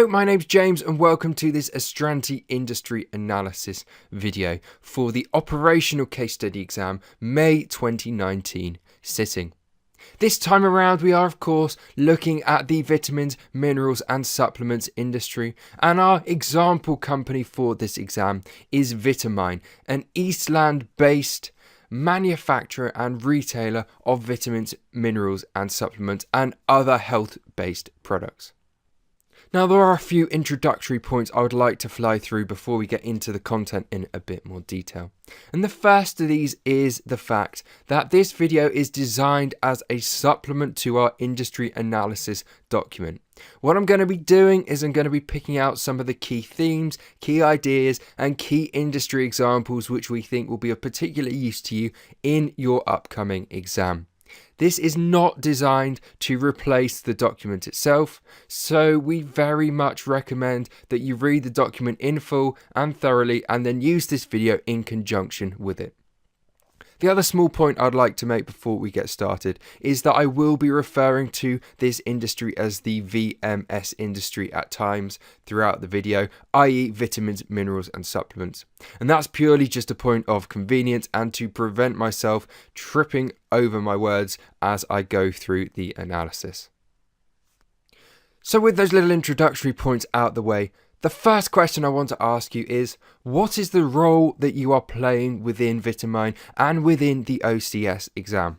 Hello, my name's James and welcome to this Astranti Industry Analysis video for the Operational Case Study Exam May 2019 sitting. This time around we are of course looking at the vitamins, minerals and supplements industry, and our example company for this exam is VitaMine, an Eastland based manufacturer and retailer of vitamins, minerals and supplements and other health based products. Now, there are a few introductory points I would like to fly through before we get into the content in a bit more detail. And the first of these is the fact that this video is designed as a supplement to our industry analysis document. What I'm going to be doing is I'm going to be picking out some of the key themes, key ideas, and key industry examples which we think will be of particular use to you in your upcoming exam. This is not designed to replace the document itself, so we very much recommend that you read the document in full and thoroughly and then use this video in conjunction with it. The other small point I'd like to make before we get started is that I will be referring to this industry as the VMS industry at times throughout the video, i.e. vitamins, minerals and supplements. And that's purely just a point of convenience and to prevent myself tripping over my words as I go through the analysis. So with those little introductory points out the way, the first question I want to ask you is, what is the role that you are playing within VitaMine and within the OCS exam?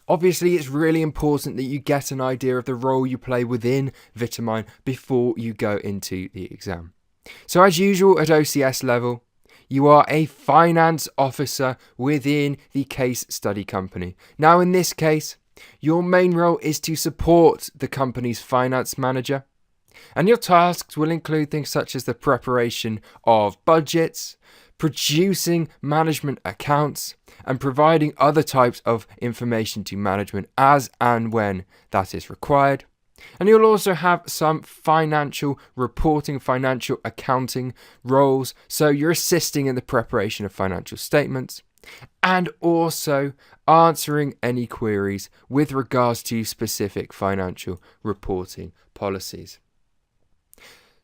Obviously, it's really important that you get an idea of the role you play within VitaMine before you go into the exam. So as usual at OCS level, you are a finance officer within the case study company. Now in this case, your main role is to support the company's finance manager. And your tasks will include things such as the preparation of budgets, producing management accounts, and providing other types of information to management as and when that is required. And you'll also have some financial reporting, financial accounting roles, so you're assisting in the preparation of financial statements and also answering any queries with regards to specific financial reporting policies.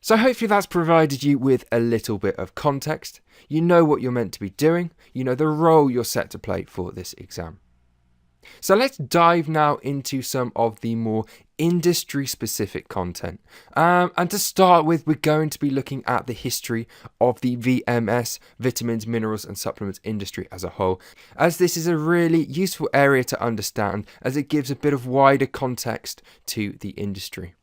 So hopefully that's provided you with a little bit of context. You know what you're meant to be doing. You know the role you're set to play for this exam. So let's dive now into some of the more industry-specific content. And to start with, we're going to be looking at the history of the VMS, vitamins, minerals and supplements industry as a whole, as this is a really useful area to understand as it gives a bit of wider context to the industry.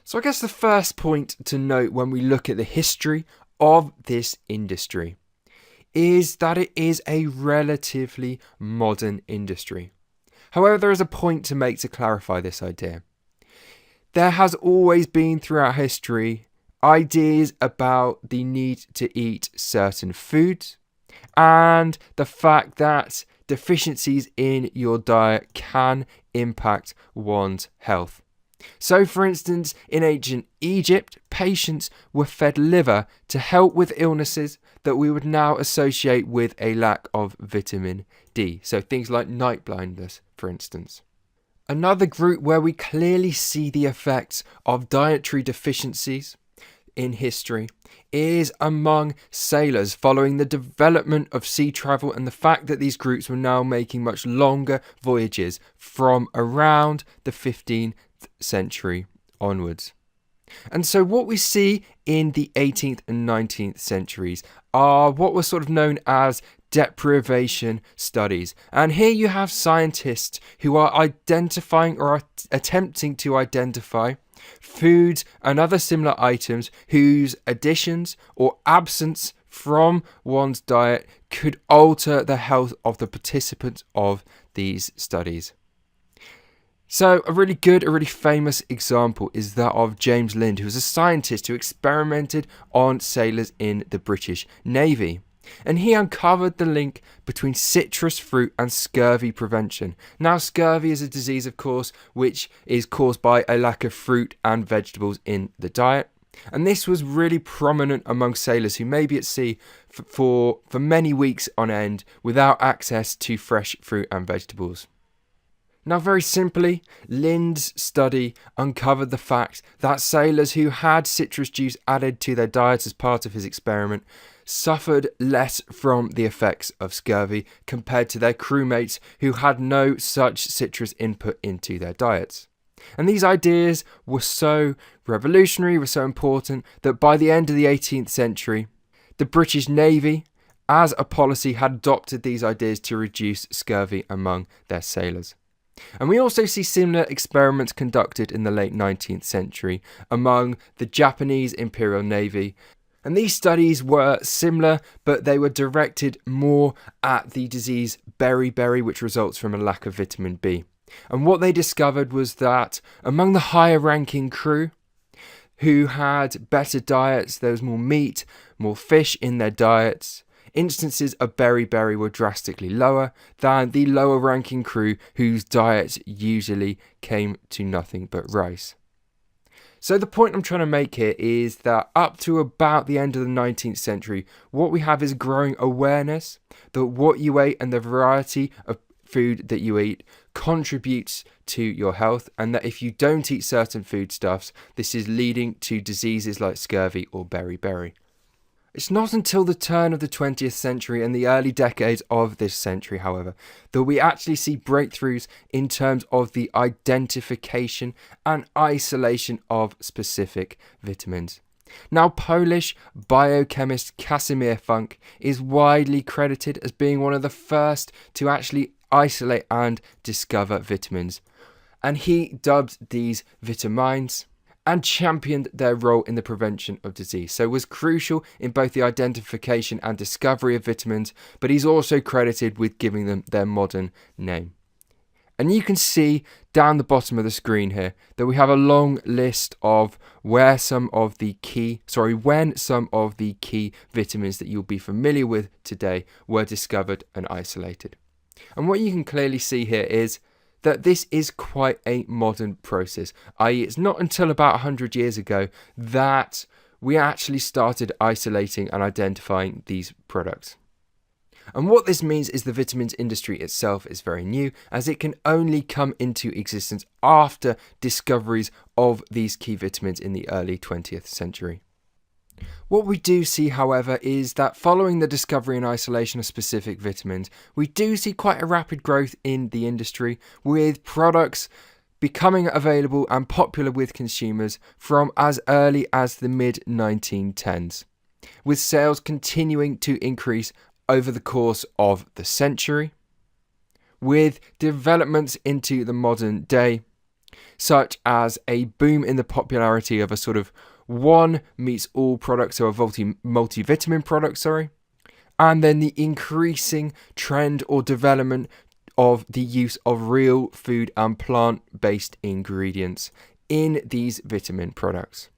So I guess the first point to note when we look at the history of this industry is that it is a relatively modern industry. However, there is a point to make to clarify this idea. There has always been throughout history ideas about the need to eat certain foods and the fact that deficiencies in your diet can impact one's health. So, for instance, in ancient Egypt, patients were fed liver to help with illnesses that we would now associate with a lack of vitamin D. So things like night blindness, for instance. Another group where we clearly see the effects of dietary deficiencies in history is among sailors following the development of sea travel and the fact that these groups were now making much longer voyages from around the 15th century onwards. And so what we see in the 18th and 19th centuries are what were sort of known as deprivation studies. And here you have scientists who are identifying or are attempting to identify foods and other similar items whose additions or absence from one's diet could alter the health of the participants of these studies. So a really famous example is that of James Lind, who was a scientist who experimented on sailors in the British Navy. And he uncovered the link between citrus fruit and scurvy prevention. Now, scurvy is a disease, of course, which is caused by a lack of fruit and vegetables in the diet. And this was really prominent among sailors who may be at sea for many weeks on end without access to fresh fruit and vegetables. Now, very simply, Lind's study uncovered the fact that sailors who had citrus juice added to their diet as part of his experiment suffered less from the effects of scurvy compared to their crewmates who had no such citrus input into their diets. And these ideas were so revolutionary, were so important, that by the end of the 18th century, the British Navy, as a policy, had adopted these ideas to reduce scurvy among their sailors. And we also see similar experiments conducted in the late 19th century among the Japanese Imperial Navy. And these studies were similar, but they were directed more at the disease beriberi, which results from a lack of vitamin B. And what they discovered was that among the higher ranking crew who had better diets, there was more meat, more fish in their diets, instances of beriberi were drastically lower than the lower ranking crew whose diets usually came to nothing but rice. So the point I'm trying to make here is that up to about the end of the 19th century, what we have is growing awareness that what you ate and the variety of food that you eat contributes to your health, and that if you don't eat certain foodstuffs, this is leading to diseases like scurvy or beriberi. It's not until the turn of the 20th century and the early decades of this century, however, that we actually see breakthroughs in terms of the identification and isolation of specific vitamins. Now, Polish biochemist Casimir Funk is widely credited as being one of the first to actually isolate and discover vitamins, and he dubbed these VitaMines and championed their role in the prevention of disease. So was crucial in both the identification and discovery of vitamins, but he's also credited with giving them their modern name. And you can see down the bottom of the screen here that we have a long list of when some of the key vitamins that you'll be familiar with today were discovered and isolated. And what you can clearly see here is that this is quite a modern process, i.e. it's not until about 100 years ago that we actually started isolating and identifying these products. And what this means is the vitamins industry itself is very new, as it can only come into existence after discoveries of these key vitamins in the early 20th century. What we do see, however, is that following the discovery and isolation of specific vitamins, we do see quite a rapid growth in the industry, with products becoming available and popular with consumers from as early as the mid-1910s, with sales continuing to increase over the course of the century, with developments into the modern day, such as a boom in the popularity of a sort of one meets all products, so a multivitamin product, and then the increasing trend or development of the use of real food and plant-based ingredients in these vitamin products.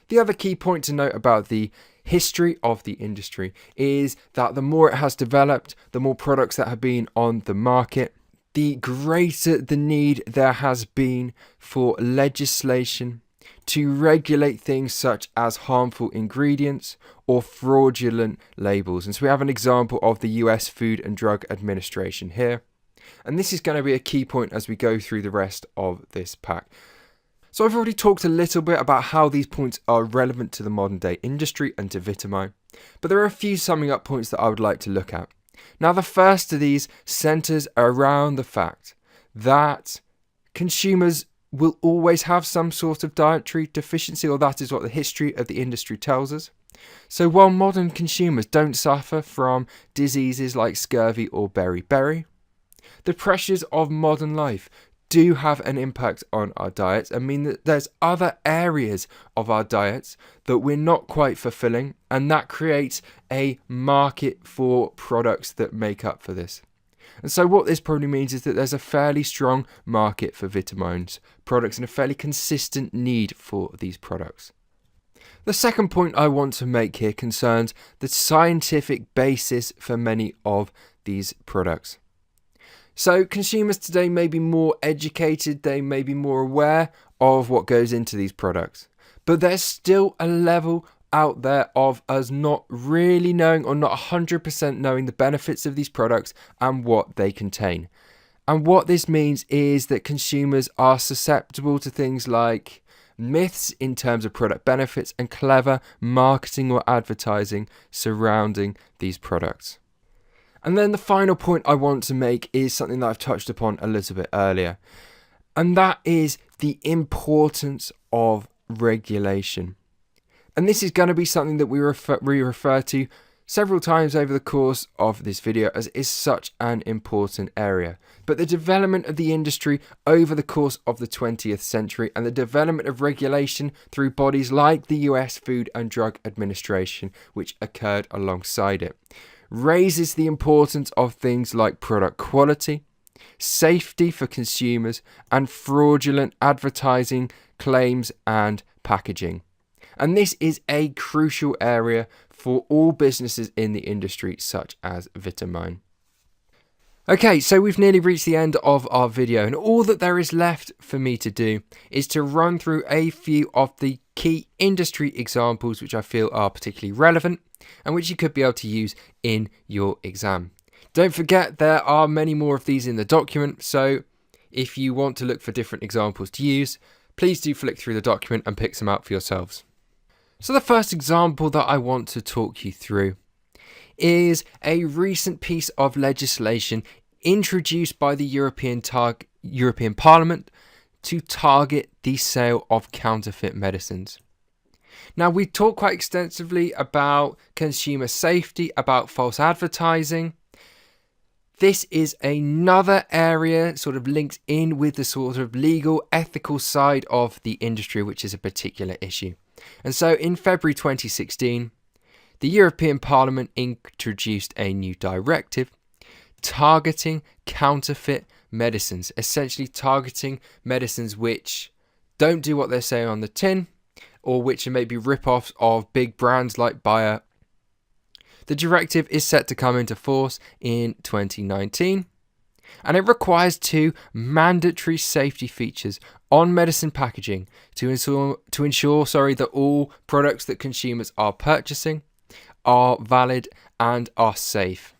The other key point to note about the history of the industry is that the more it has developed, the more products that have been on the market, the greater the need there has been for legislation to regulate things such as harmful ingredients or fraudulent labels. And so we have an example of the US Food and Drug Administration here. And this is going to be a key point as we go through the rest of this pack. So I've already talked a little bit about how these points are relevant to the modern day industry and to VitaMine, but there are a few summing up points that I would like to look at. Now, the first of these centres around the fact that consumers will always have some sort of dietary deficiency, or that is what the history of the industry tells us. So while modern consumers don't suffer from diseases like scurvy or beriberi, the pressures of modern life do have an impact on our diets and mean that there's other areas of our diets that we're not quite fulfilling, and that creates a market for products that make up for this. And so what this probably means is that there's a fairly strong market for VitaMines products and a fairly consistent need for these products. The second point I want to make here concerns the scientific basis for many of these products. So consumers today may be more educated, they may be more aware of what goes into these products, but there's still a level out there of us not really knowing or not 100% knowing the benefits of these products and what they contain. And what this means is that consumers are susceptible to things like myths in terms of product benefits and clever marketing or advertising surrounding these products. And then the final point I want to make is something that I've touched upon a little bit earlier, and that is the importance of regulation. And this is going to be something that we refer to several times over the course of this video, as it is such an important area. But the development of the industry over the course of the 20th century and the development of regulation through bodies like the US Food and Drug Administration, which occurred alongside it, raises the importance of things like product quality, safety for consumers, and fraudulent advertising claims and packaging. And this is a crucial area for all businesses in the industry, such as VitaMine. Okay, so we've nearly reached the end of our video, and all that there is left for me to do is to run through a few of the key industry examples which I feel are particularly relevant and which you could be able to use in your exam. Don't forget, there are many more of these in the document, so if you want to look for different examples to use, please do flick through the document and pick some out for yourselves. So the first example that I want to talk you through is a recent piece of legislation introduced by the European Parliament to target the sale of counterfeit medicines. Now, we talked quite extensively about consumer safety, about false advertising. This is another area sort of linked in with the sort of legal, ethical side of the industry, which is a particular issue. And so in February 2016, the European Parliament introduced a new directive targeting counterfeit medicines, essentially targeting medicines which don't do what they say on the tin, or which are maybe rip-offs of big brands like Bayer. The directive is set to come into force in 2019, and it requires 2 mandatory safety features on medicine packaging to ensure that all products that consumers are purchasing are valid and are safe.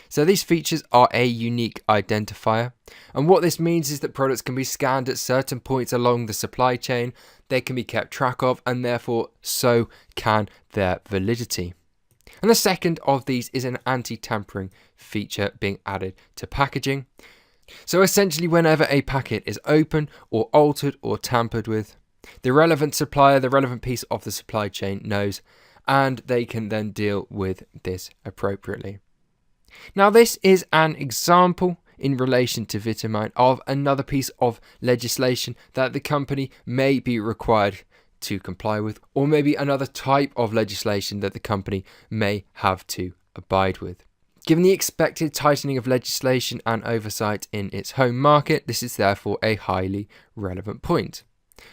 So these features are a unique identifier, and what this means is that products can be scanned at certain points along the supply chain, they can be kept track of, and therefore so can their validity. And the second of these is an anti-tampering feature being added to packaging. So essentially, whenever a packet is opened or altered or tampered with, the relevant supplier, the relevant piece of the supply chain knows, and they can then deal with this appropriately. Now, this is an example in relation to VitaMine of another piece of legislation that the company may be required to comply with, or maybe another type of legislation that the company may have to abide with. Given the expected tightening of legislation and oversight in its home market, this is therefore a highly relevant point.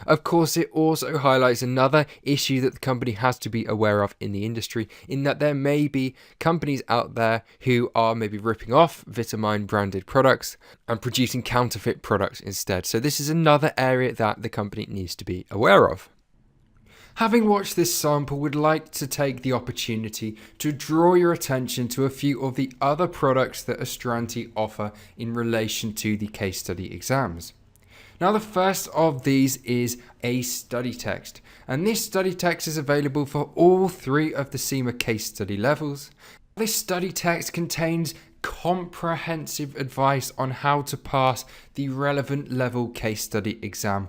Of course, it also highlights another issue that the company has to be aware of in the industry, in that there may be companies out there who are maybe ripping off VitaMine branded products and producing counterfeit products instead. So this is another area that the company needs to be aware of. Having watched this sample, would like to take the opportunity to draw your attention to a few of the other products that Astranti offer in relation to the case study exams. Now, the first of these is a study text, and this study text is available for all 3 of the CIMA case study levels. This study text contains comprehensive advice on how to pass the relevant level case study exam.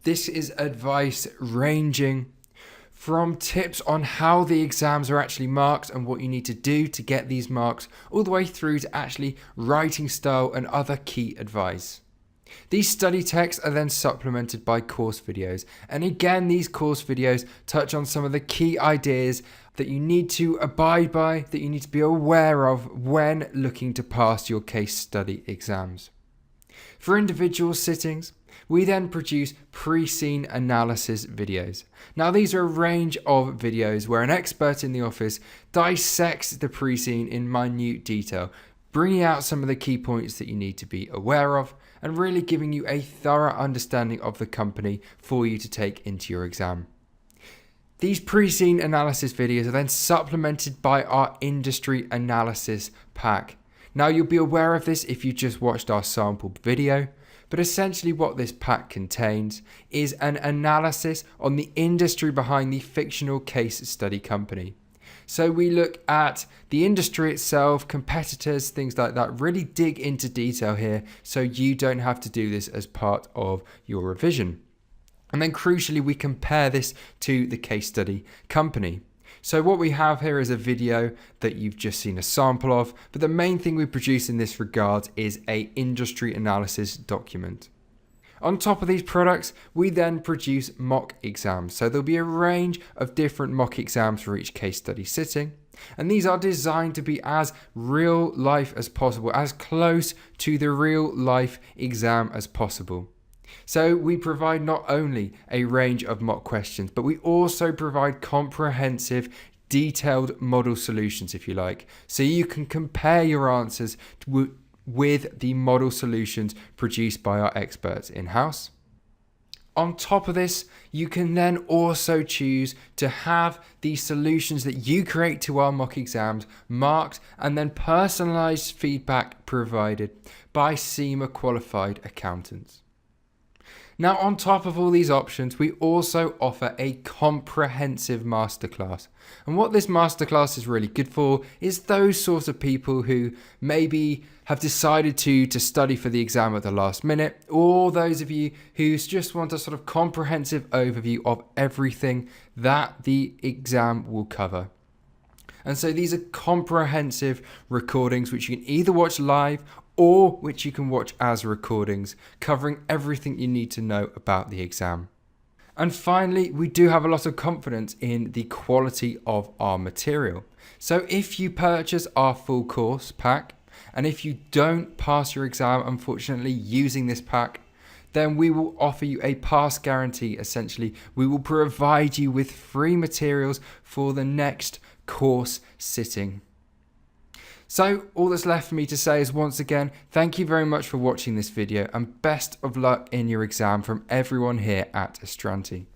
This is advice ranging from tips on how the exams are actually marked and what you need to do to get these marks, all the way through to actually writing style and other key advice. These study texts are then supplemented by course videos, and again, these course videos touch on some of the key ideas that you need to abide by, that you need to be aware of when looking to pass your case study exams. For individual sittings, we then produce pre-scene analysis videos. Now, these are a range of videos where an expert in the office dissects the pre-scene in minute detail, bringing out some of the key points that you need to be aware of, and really giving you a thorough understanding of the company for you to take into your exam. These pre-scene analysis videos are then supplemented by our industry analysis pack. Now you'll be aware of this if you just watched our sample video, but essentially what this pack contains is an analysis on the industry behind the fictional case study company. So we look at the industry itself, competitors, things like that, really dig into detail here so you don't have to do this as part of your revision. And then crucially, we compare this to the case study company. So what we have here is a video that you've just seen a sample of, but the main thing we produce in this regard is an industry analysis document. On top of these products, we then produce mock exams. So there'll be a range of different mock exams for each case study sitting. And these are designed to be as real life as possible, as close to the real life exam as possible. So we provide not only a range of mock questions, but we also provide comprehensive, detailed model solutions, if you like. So you can compare your answers with the model solutions produced by our experts in-house. On top of this, you can then also choose to have the solutions that you create to our mock exams marked and then personalized feedback provided by CIMA qualified accountants. Now, on top of all these options, we also offer a comprehensive masterclass. And what this masterclass is really good for is those sorts of people who maybe have decided to study for the exam at the last minute, or those of you who just want a sort of comprehensive overview of everything that the exam will cover. And so these are comprehensive recordings which you can either watch live or which you can watch as recordings, covering everything you need to know about the exam. And finally, we do have a lot of confidence in the quality of our material. So if you purchase our full course pack, and if you don't pass your exam, unfortunately, using this pack, then we will offer you a pass guarantee. Essentially, we will provide you with free materials for the next course sitting. So all that's left for me to say is once again, thank you very much for watching this video and best of luck in your exam from everyone here at Astranti.